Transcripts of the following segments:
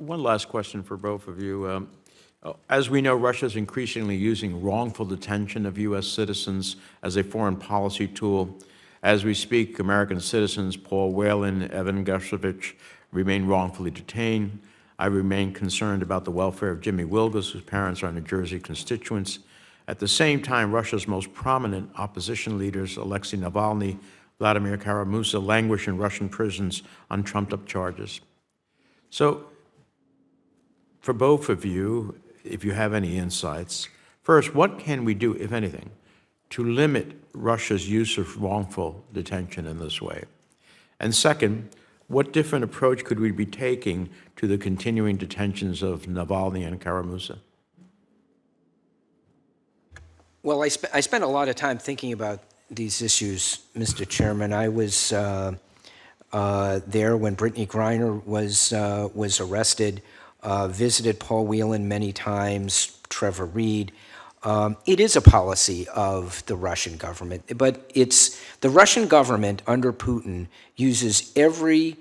One last question for both of you. As we know, Russia is increasingly using wrongful detention of U.S. citizens as a foreign policy tool. As we speak, American citizens Paul Whelan, Evan Gershkovich remain wrongfully detained. I remain concerned about the welfare of Jimmy Wilgus, whose parents are New Jersey constituents. At the same time, Russia's most prominent opposition leaders, Alexei Navalny, Vladimir Kara-Murza, languish in Russian prisons on trumped-up charges. So, for both of you, if you have any insights, first, what can we do, if anything, to limit Russia's use of wrongful detention in this way? And second, what different approach could we be taking to the continuing detentions of Navalny and Kara-Murza? Well, I spent a lot of time thinking about these issues, Mr. Chairman. I was there when Brittany Griner was arrested, visited Paul Whelan many times, Trevor Reed. It is a policy of the Russian government, but it's the Russian government under Putin uses every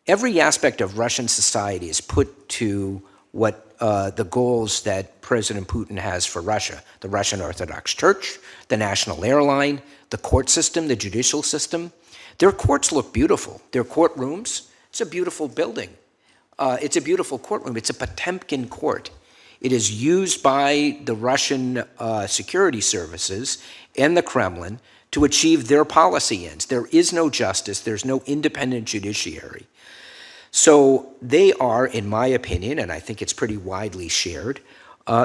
aspect of Russian society is put to what the goals that President Putin has for Russia: the Russian Orthodox Church, the national airline, the court system, the judicial system. Their courts look beautiful. Their courtrooms, it's a beautiful building. It's a beautiful courtroom. It's a Potemkin court. It is used by the Russian security services and the Kremlin to achieve their policy ends. There is no justice. There's no independent judiciary. So they are, in my opinion, and I think it's pretty widely shared,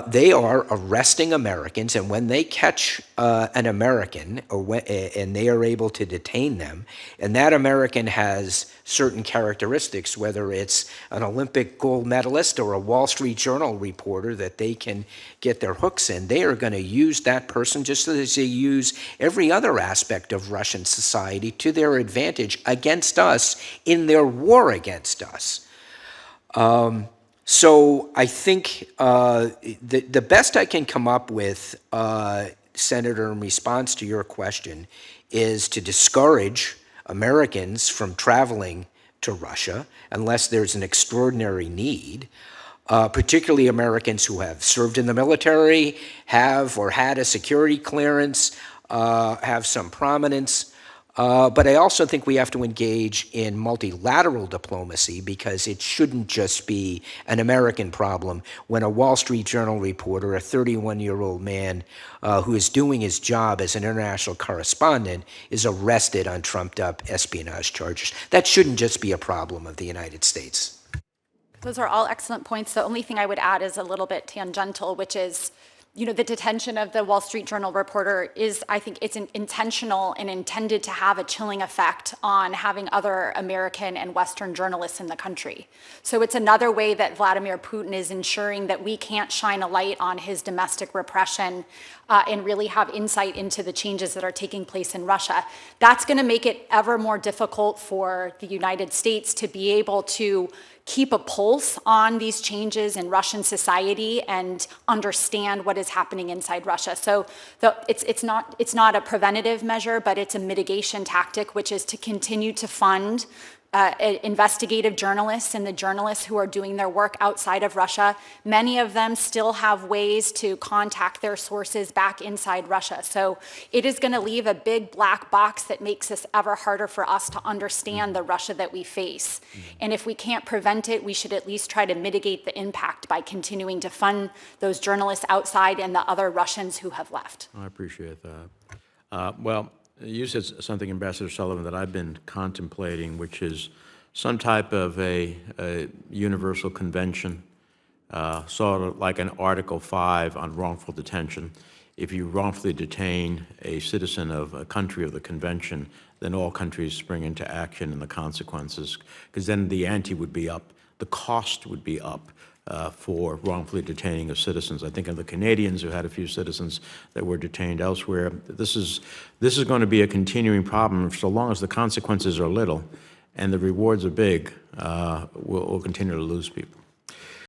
they are arresting Americans, and when they catch an American, and they are able to detain them, and that American has certain characteristics, whether it's an Olympic gold medalist or a Wall Street Journal reporter that they can get their hooks in, they are going to use that person just as they use every other aspect of Russian society to their advantage against us in their war against us. So I think the best I can come up with, Senator, in response to your question, is to discourage Americans from traveling to Russia unless there's an extraordinary need, particularly Americans who have served in the military, have or had a security clearance, have some prominence. But I also think we have to engage in multilateral diplomacy because it shouldn't just be an American problem when a Wall Street Journal reporter, a 31-year-old man who is doing his job as an international correspondent, is arrested on trumped-up espionage charges. That shouldn't just be a problem of the United States. Those are all excellent points. The only thing I would add is a little bit tangential, which is, you know, the detention of the Wall Street Journal reporter is, I think it's intentional and intended to have a chilling effect on having other American and Western journalists in the country. So it's another way that Vladimir Putin is ensuring that we can't shine a light on his domestic repression and really have insight into the changes that are taking place in Russia. That's going to make it ever more difficult for the United States to be able to keep a pulse on these changes in Russian society and understand what is happening inside Russia. So it's not a preventative measure, but it's a mitigation tactic, which is to continue to fund investigative journalists and the journalists who are doing their work outside of Russia. Many of them still have ways to contact their sources back inside Russia. So it is going to leave a big black box that makes this ever harder for us to understand the Russia that we face. And if we can't prevent it, we should at least try to mitigate the impact by continuing to fund those journalists outside and the other Russians who have left. I appreciate that. Well, you said something, Ambassador Sullivan, that I've been contemplating, which is some type of a universal convention, sort of like an Article 5 on wrongful detention. If you wrongfully detain a citizen of a country of the convention, then all countries spring into action and the consequences, because then the ante would be up, the cost would be up for wrongfully detaining of citizens. I think of the Canadians who had a few citizens that were detained elsewhere. This is going to be a continuing problem. So long as the consequences are little and the rewards are big, we'll continue to lose people.